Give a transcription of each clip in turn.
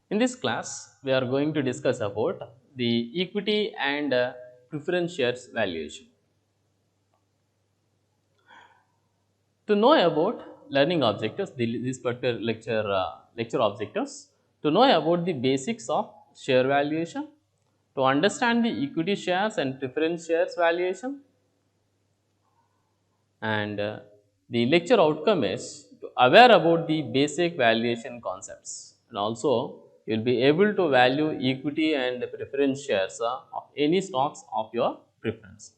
In this class, we are going to discuss about the equity and preference shares valuation. To know about learning objectives, this particular lecture objectives, to know about the basics of share valuation, to understand the equity shares and preference shares valuation, and the lecture outcome is to aware about the basic valuation concepts, and also you will be able to value equity and preference shares of any stocks of your preference.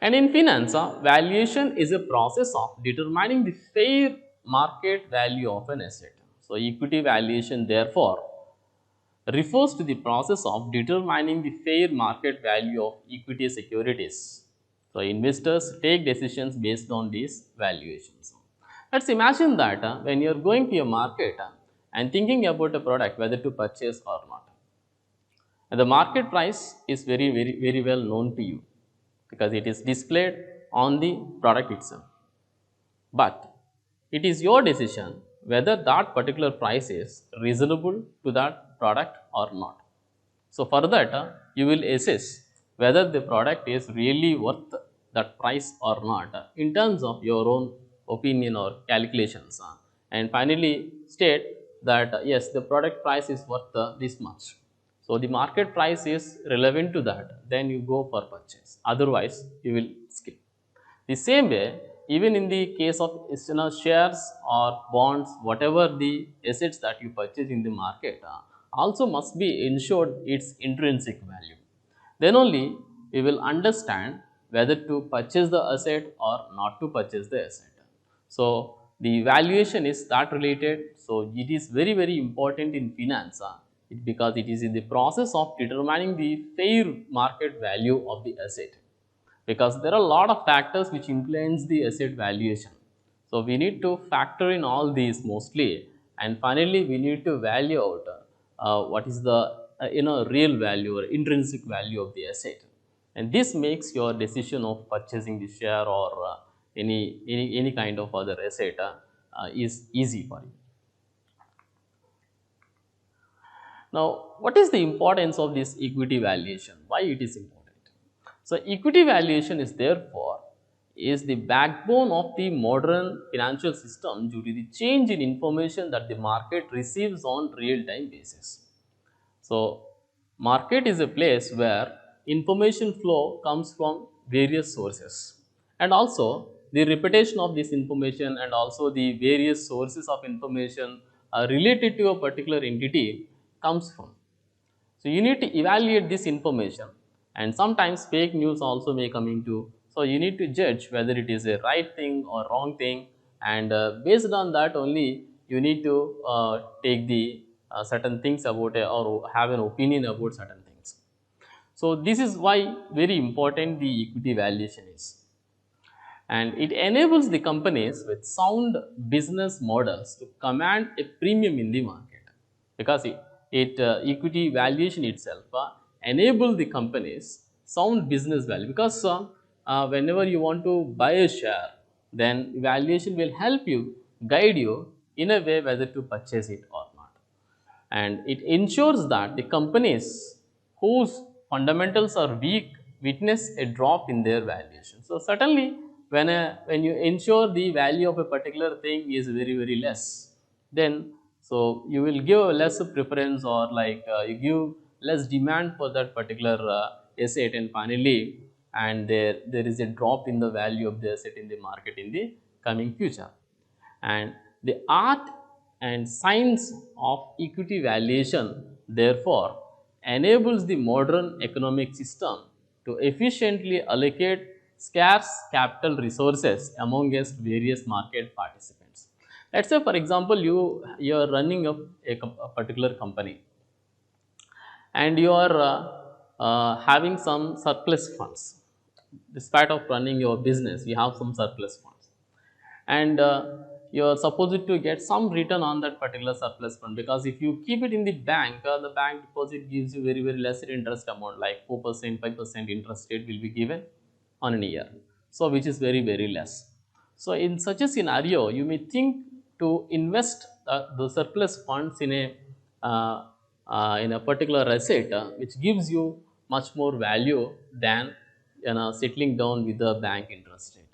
And in finance, valuation is a process of determining the fair market value of an asset. So, equity valuation therefore refers to the process of determining the fair market value of equity securities. So, investors take decisions based on these valuations. Let's imagine that when you are going to a market and thinking about a product whether to purchase or not. And the market price is very well known to you because it is displayed on the product itself. But it is your decision whether that particular price is reasonable to that product or not. So, for that you will assess whether the product is really worth that price or not in terms of your own opinion or calculations, and finally state that yes, the product price is worth this much. So, the market price is relevant to that, then you go for purchase, otherwise you will skip. The same way, even in the case of shares or bonds, whatever the assets that you purchase in the market, also must be ensured its intrinsic value. Then only we will understand whether to purchase the asset or not to purchase the asset. So, the valuation is that related. So, it is very important in finance because it is in the process of determining the fair market value of the asset, because there are a lot of factors which influence the asset valuation. So, we need to factor in all these mostly, and finally we need to value out what is the real value or intrinsic value of the asset, and this makes your decision of purchasing the share or any kind of other asset is easy for you. Now, what is the importance of this equity valuation? Why it is important? So, equity valuation is therefore is the backbone of the modern financial system due to the change in information that the market receives on real time basis. So, market is a place where information flow comes from various sources, and also the repetition of this information and also the various sources of information related to a particular entity comes from. So, you need to evaluate this information, and sometimes fake news also may come into. So, you need to judge whether it is a right thing or wrong thing, and based on that only you need to take the certain things about or have an opinion about certain things. So, this is why very important the equity valuation is, and it enables the companies with sound business models to command a premium in the market, because equity valuation itself enable the companies sound business value, because whenever you want to buy a share, then valuation will help you, guide you in a way whether to purchase it or not, and it ensures that the companies whose fundamentals are weak witness a drop in their valuation. So, certainly when you ensure the value of a particular thing is very less, then so you will give a less preference, or like you give less demand for that particular asset, and finally there is a drop in the value of the asset in the market in the coming future. And the art and science of equity valuation therefore enables the modern economic system to efficiently allocate scarce capital resources amongst various market participants. Let's say for example you are running a particular company, and you are having some surplus funds. Despite of running your business, you have some surplus funds, and you are supposed to get some return on that particular surplus fund, because if you keep it in the bank deposit gives you very less interest amount, like 4%, 5% interest rate will be given on a year, so which is very less. So in such a scenario, you may think to invest the surplus funds in a particular asset, which gives you much more value than settling down with the bank interest rate.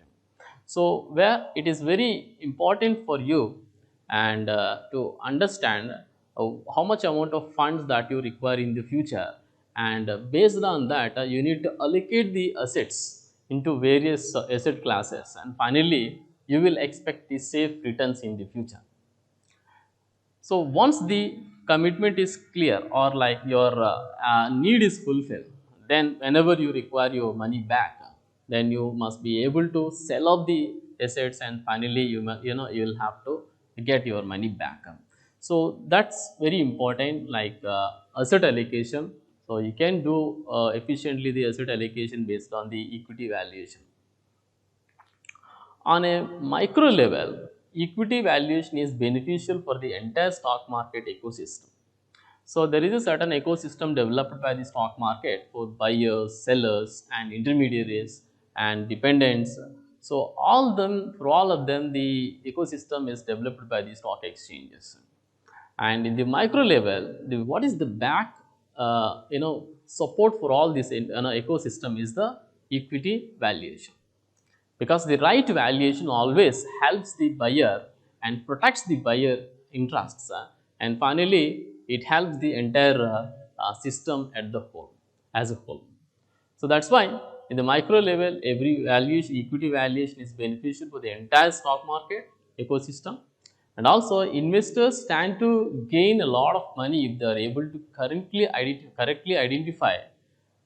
So, where it is very important for you and to understand how much amount of funds that you require in the future, and based on that you need to allocate the assets into various asset classes, and finally you will expect the safe returns in the future. So once the commitment is clear, or like your need is fulfilled, then whenever you require your money back, then you must be able to sell off the assets, and finally you will have to get your money back. So that's very important, like asset allocation. So you can do efficiently the asset allocation based on the equity valuation. On a micro level, equity valuation is beneficial for the entire stock market ecosystem. So there is a certain ecosystem developed by the stock market for buyers, sellers, and intermediaries and dependents. So for all of them, the ecosystem is developed by the stock exchanges. And in the micro level, what is the back support for all this ecosystem is the equity valuation, because the right valuation always helps the buyer and protects the buyer interests, and finally it helps the entire system at the whole as a whole. So that's why in the micro level, every valuation, equity valuation is beneficial for the entire stock market ecosystem, and also investors stand to gain a lot of money if they are able to correctly identify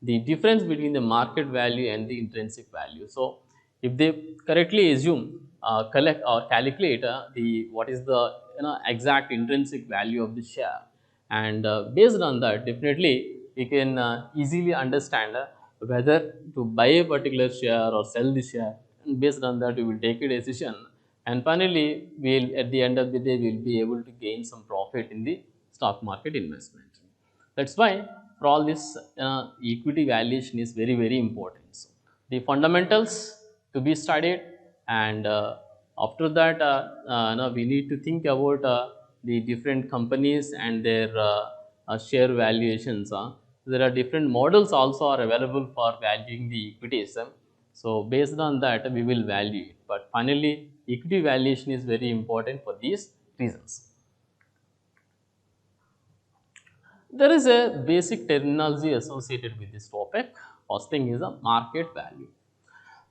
the difference between the market value and the intrinsic value. So if they correctly assume, collect or calculate the what is the exact intrinsic value of the share, and based on that, definitely we can easily understand whether to buy a particular share or sell the share, and based on that we will take a decision, and finally we will, at the end of the day, we will be able to gain some profit in the stock market investment. That's why for all this equity valuation is very important. So the fundamentals to be studied, and after that now we need to think about the different companies and their share valuations. There are different models also are available for valuing the equities. So based on that we will value it, but finally equity valuation is very important for these reasons. There is a basic terminology associated with this topic. First thing is a market value.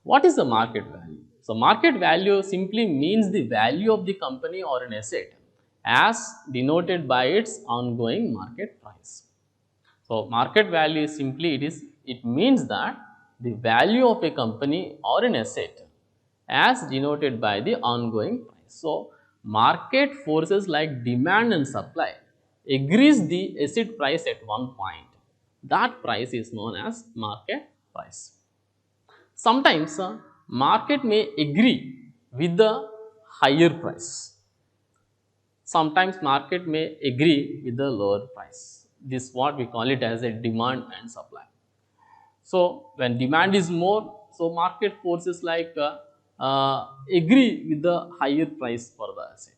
What is the market value? So market value simply means the value of the company or an asset as denoted by its ongoing market price. So market value is simply it means that the value of a company or an asset as denoted by the ongoing price. So market forces like demand and supply agrees the asset price at one point. That price is known as market price. Sometimes market may agree with the higher price. Sometimes market may agree with the lower price. This is what we call it as a demand and supply. So when demand is more, so market forces like agree with the higher price for the asset.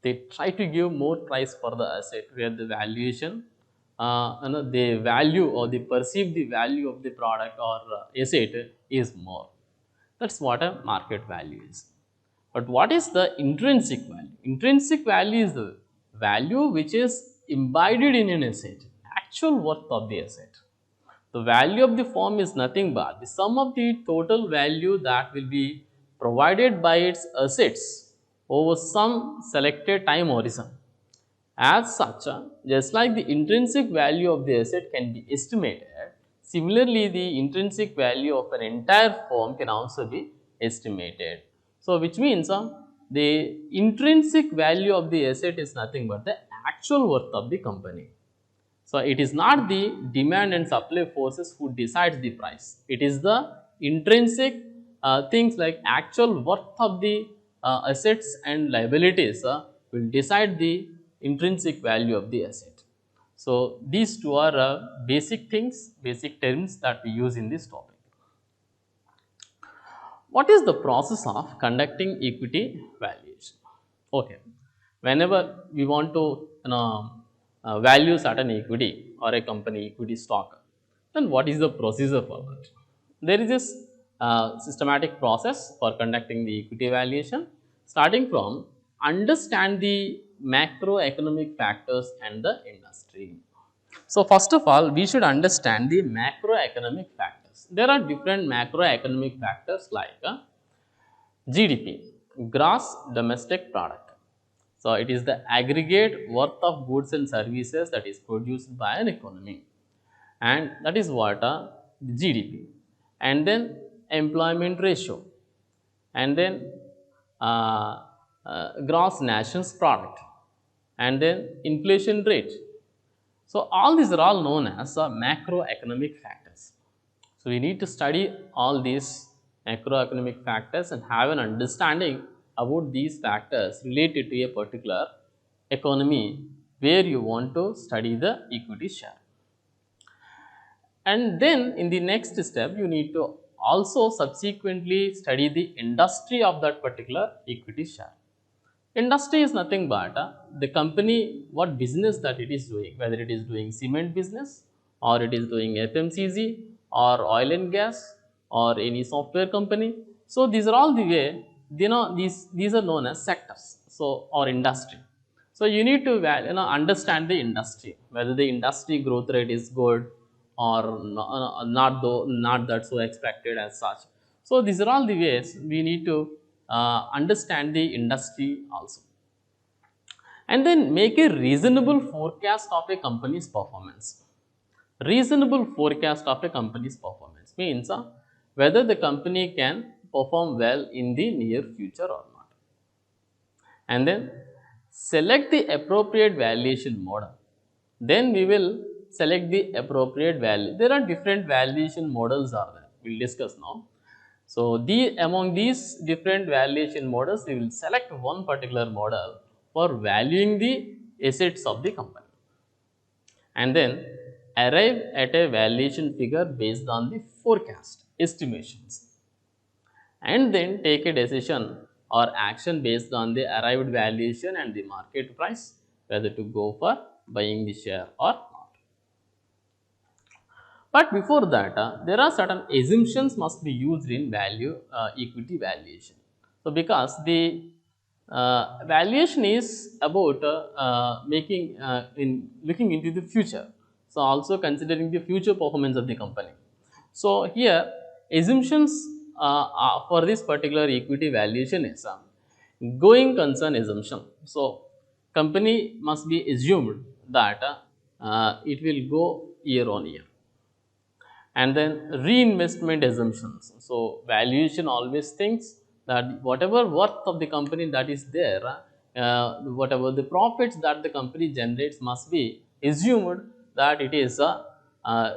They try to give more price for the asset where the valuation, they value or they perceive the value of the product or asset is more. That's what a market value is. But what is the intrinsic value? Intrinsic value is the value which is embedded in an asset, actual worth of the asset. The value of the firm is nothing but the sum of the total value that will be provided by its assets over some selected time horizon. As such, just like the intrinsic value of the asset can be estimated, similarly the intrinsic value of an entire firm can also be estimated. So which means the intrinsic value of the asset is nothing but the actual worth of the company. So it is not the demand and supply forces who decides the price. It is the intrinsic things like actual worth of the assets and liabilities will decide the intrinsic value of the asset. So these two are basic things, basic terms that we use in this topic. What is the process of conducting equity valuation? Okay, whenever we want to value certain equity or a company equity stock, then what is the procedure for that? There is this systematic process for conducting the equity valuation, starting from understand the macroeconomic factors and the industry. So, first of all, we should understand the macroeconomic factors. There are different macroeconomic factors like GDP, gross domestic product. So, it is the aggregate worth of goods and services that is produced by an economy, and that is what GDP. And then employment ratio, and then gross national product, and then inflation rate. So, all these are all known as macroeconomic factors. So, we need to study all these macroeconomic factors and have an understanding about these factors related to a particular economy where you want to study the equity share. And then in the next step, you need to also subsequently study the industry of that particular equity share. Industry is nothing but the company, what business that it is doing, whether it is doing cement business or it is doing FMCG or oil and gas or any software company. So, these are all the way, these are known as sectors, so or industry. So, you need to understand the industry, whether the industry growth rate is good or not that so expected as such. So, these are all the ways we need to understand the industry also, and then make a reasonable forecast of a company's performance. Reasonable forecast of a company's performance means whether the company can perform well in the near future or not. And then select the appropriate valuation model. Then we will select the appropriate value. There are different valuation models are there. We will discuss now. So, among these different valuation models, we will select one particular model for valuing the assets of the company, and then arrive at a valuation figure based on the forecast estimations, and then take a decision or action based on the arrived valuation and the market price, whether to go for buying the share or not. But before that, there are certain assumptions must be used in value equity valuation. So, because the valuation is about making in looking into the future. So, also considering the future performance of the company. So, here assumptions for this particular equity valuation is going concern assumption. So, company must be assumed that it will go year on year, and then reinvestment assumptions. So, valuation always thinks that whatever worth of the company that is there, whatever the profits that the company generates must be assumed that it is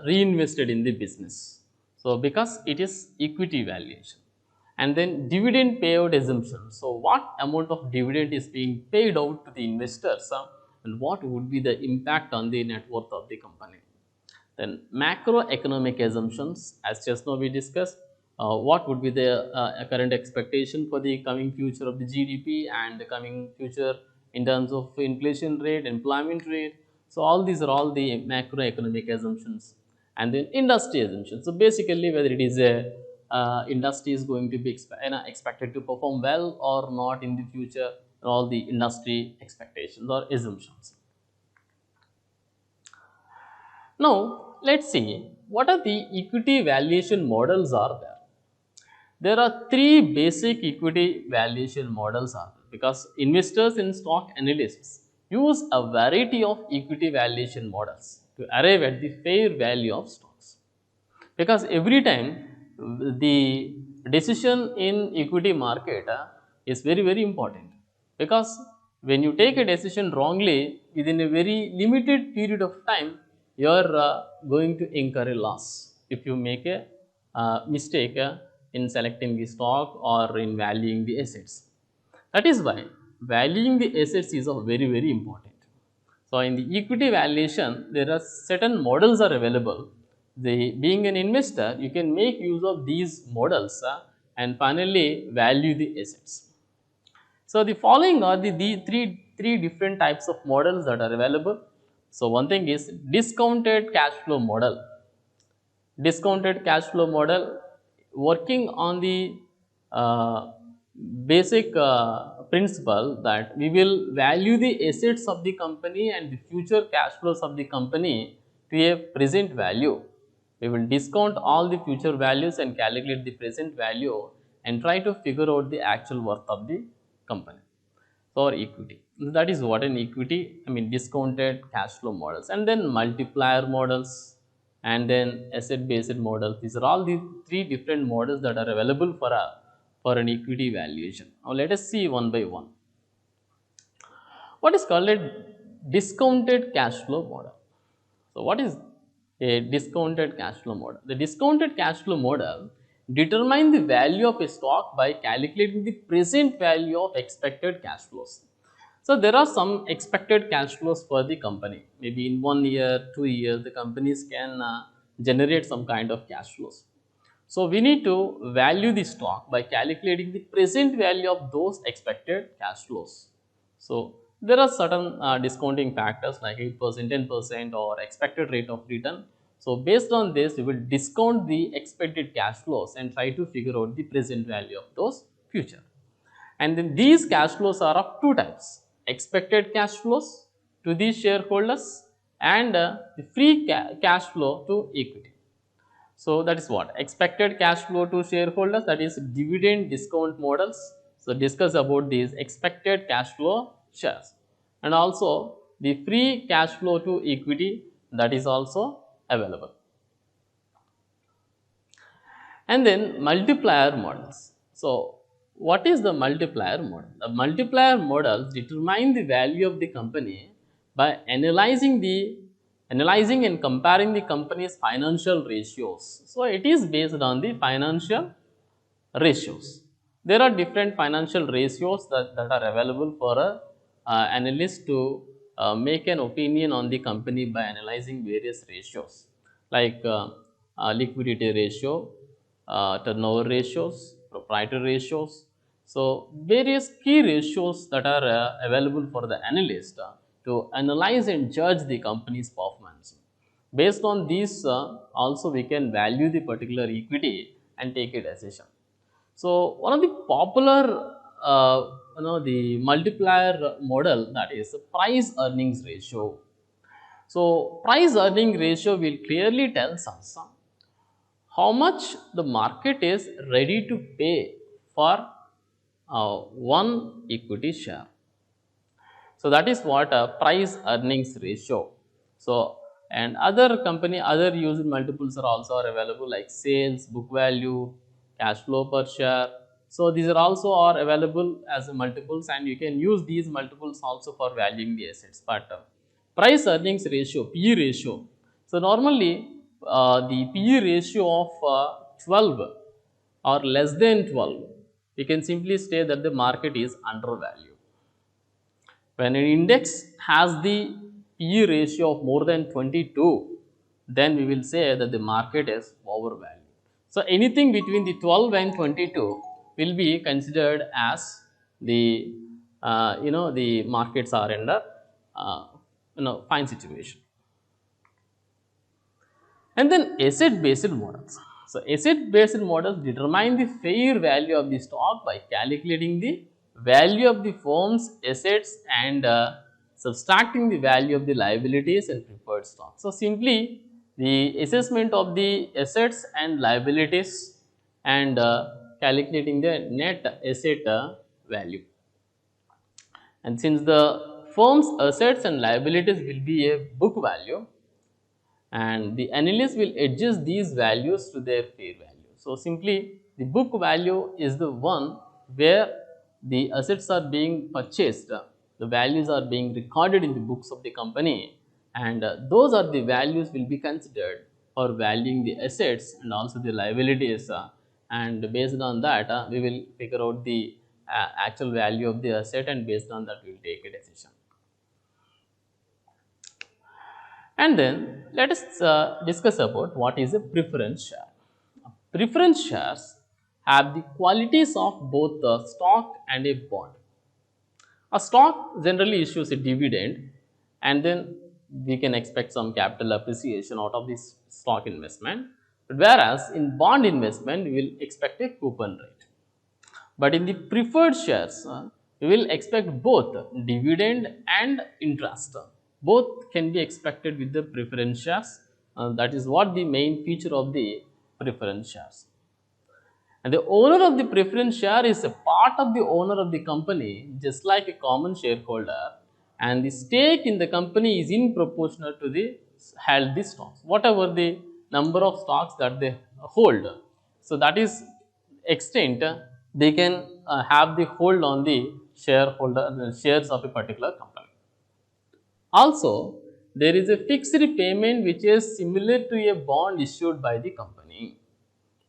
reinvested in the business. So, because it is equity valuation. And then dividend payout assumption. So, what amount of dividend is being paid out to the investors and what would be the impact on the net worth of the company. Then macroeconomic assumptions, as just now we discussed, what would be the current expectation for the coming future of the GDP and the coming future in terms of inflation rate, employment rate. So, all these are all the macroeconomic assumptions, and then industry assumptions. So, basically whether it is a industry is going to be expected to perform well or not in the future, all the industry expectations or assumptions. Now, let us see what are the equity valuation models are there. There are three basic equity valuation models are there, because investors and stock analysts use a variety of equity valuation models to arrive at the fair value of stocks. Because every time the decision in equity market is very important, because when you take a decision wrongly within a very limited period of time, you are going to incur a loss if you make a mistake in selecting the stock or in valuing the assets. That is why valuing the assets is very important. So, in the equity valuation, there are certain models are available. Being an investor, you can make use of these models and finally value the assets. So, the following are the three different types of models that are available. So, one thing is discounted cash flow model. Discounted cash flow model working on the uh, basic principle that we will value the assets of the company and the future cash flows of the company to a present value. We will discount all the future values and calculate the present value and try to figure out the actual worth of the company or equity. That is what an equity, I mean discounted cash flow models, and then multiplier models, and then asset based models. These are all the three different models that are available for an equity valuation. Now let us see one by one. What is called a discounted cash flow model? So, what is a discounted cash flow model? The discounted cash flow model determines the value of a stock by calculating the present value of expected cash flows. So, there are some expected cash flows for the company. Maybe in 1 year, 2 years, the companies can generate some kind of cash flows. So, we need to value the stock by calculating the present value of those expected cash flows. So, there are certain discounting factors like 8%, 10% or expected rate of return. So, based on this, we will discount the expected cash flows and try to figure out the present value of those future. And then these cash flows are of two types: expected cash flows to the shareholders and the free cash flow to equity. So, that is what expected cash flow to shareholders, that is dividend discount models. So, discuss about these expected cash flow shares, and also the free cash flow to equity, that is also available. And then multiplier models. So, what is the multiplier model? The multiplier models determine the value of the company by analyzing and comparing the company's financial ratios. So, it is based on the financial ratios. There are different financial ratios that are available for a analyst to make an opinion on the company by analyzing various ratios like liquidity ratio, turnover ratios, proprietary ratios. So, various key ratios that are available for the analyst to analyze and judge the company's performance. Based on these, also we can value the particular equity and take a decision. So, one of the popular the multiplier model, that is price earnings ratio. So, price earning ratio will clearly tell us how much the market is ready to pay for one equity share. So, that is what a price earnings ratio. So, and other used multiples are also available like sales, book value, cash flow per share. So, these are also are available as multiples, and you can use these multiples also for valuing the assets. But price earnings ratio, PE ratio. So, normally the PE ratio of 12 or less than 12, we can simply say that the market is undervalued. When an index has the PE ratio of more than 22, then we will say that the market is overvalued. So, anything between the 12 and 22 will be considered as the the markets are under fine situation. And then asset based models. So, asset based models determine the fair value of the stock by calculating the value of the firm's assets and subtracting the value of the liabilities and preferred stock. So, simply the assessment of the assets and liabilities and calculating the net asset value. And since the firm's assets and liabilities will be a book value, and the analyst will adjust these values to their fair value. So, simply the book value is the one where the assets are being purchased, the values are being recorded in the books of the company, and those are the values will be considered for valuing the assets and also the liabilities, and based on that we will figure out the actual value of the asset, and based on that we will take a decision. And then let us discuss about what is a preference share. Preference shares have the qualities of both a stock and a bond. A stock generally issues a dividend, and then we can expect some capital appreciation out of this stock investment. But whereas in bond investment, we will expect a coupon rate. But in the preferred shares, we will expect both dividend and interest. Both can be expected with the preference shares. That is what the main feature of the preference shares. And the owner of the preference share is a part of the owner of the company, just like a common shareholder. And the stake in the company is in proportional to the held the stocks, whatever the number of stocks that they hold. So that is extent they can have the hold on the shareholder shares of a particular company. Also, there is a fixed payment which is similar to a bond issued by the company.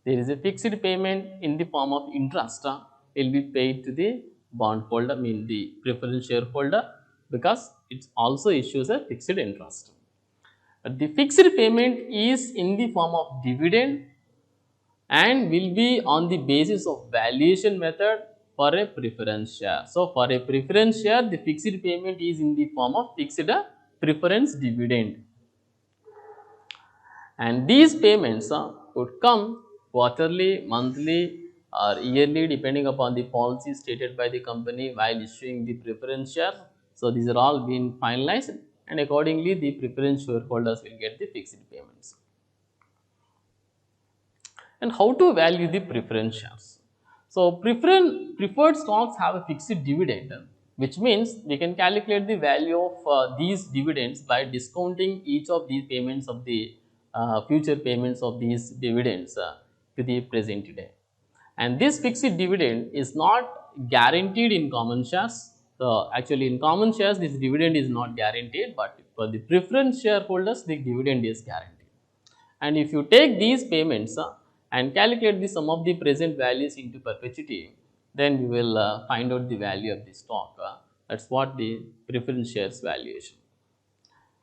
There is a fixed payment in the form of interest will be paid to the bondholder, mean the preference shareholder, because it also issues a fixed interest. But the fixed payment is in the form of dividend and will be on the basis of valuation method for a preference share. So, for a preference share, the fixed payment is in the form of fixed preference dividend, and these payments could come quarterly, monthly or yearly depending upon the policy stated by the company while issuing the preference share. So, these are all being finalized, and accordingly the preference shareholders will get the fixed payments. And how to value the preference shares? So, preferred stocks have a fixed dividend, which means we can calculate the value of these dividends by discounting each of these payments of the future payments of these dividends to the present day. And this fixed dividend is not guaranteed in common shares. So, actually in common shares this dividend is not guaranteed, but for the preference shareholders the dividend is guaranteed. And if you take these payments and calculate the sum of the present values into perpetuity, then you will find out the value of the stock. That is what the preference shares valuation.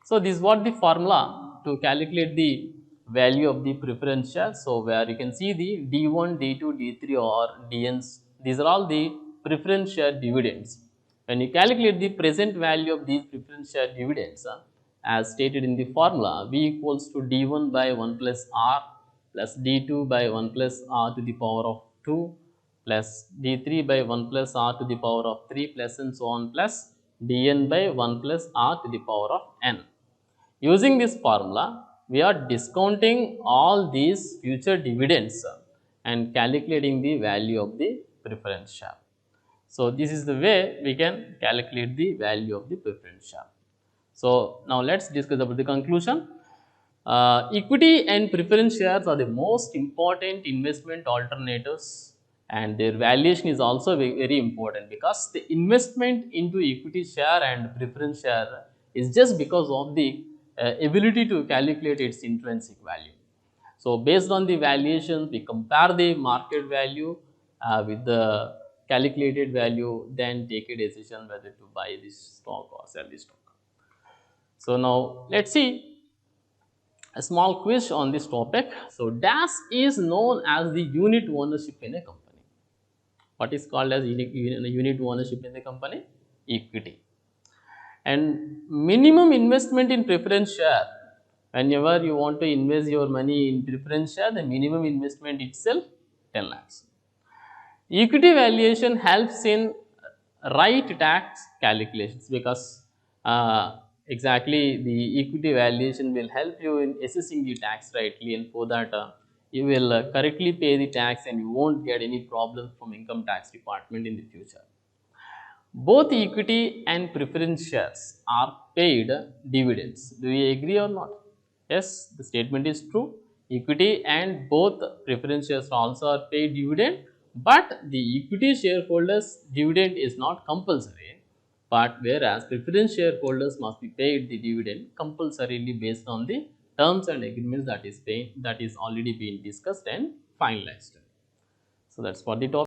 So, this is what the formula to calculate the value of the preference share. So, where you can see the D1, D2, D3 or DNs, these are all the preference share dividends. When you calculate the present value of these preference share dividends, as stated in the formula, V equals to D1 by 1 plus R plus D2 by 1 plus R to the power of 2 plus D3 by 1 plus R to the power of 3 plus and so on plus Dn by 1 plus R to the power of n. Using this formula, we are discounting all these future dividends and calculating the value of the preference share. So, this is the way we can calculate the value of the preference share. So, now let us discuss about the conclusion. Equity and preference shares are the most important investment alternatives, and their valuation is also very important, because the investment into equity share and preference share is just because of the ability to calculate its intrinsic value. So, based on the valuation, we compare the market value with the calculated value, then take a decision whether to buy this stock or sell this stock. So, now let us see a small quiz on this topic. So, DAS is known as the unit ownership in a company. What is called as unit ownership in the company? Equity. And minimum investment in preference share, whenever you want to invest your money in preference share, the minimum investment itself 10 lakhs. Equity valuation helps in right tax calculations, because exactly the equity valuation will help you in assessing the tax rightly, and for that you will correctly pay the tax and you won't get any problems from income tax department in the future. Both equity and preference shares are paid dividends. Do you agree or not? Yes, the statement is true. Equity and both preference shares also are paid dividend, but the equity shareholders dividend is not compulsory, but whereas preference shareholders must be paid the dividend compulsorily based on the terms and agreements that is already been discussed and finalized. So, that is for the topic.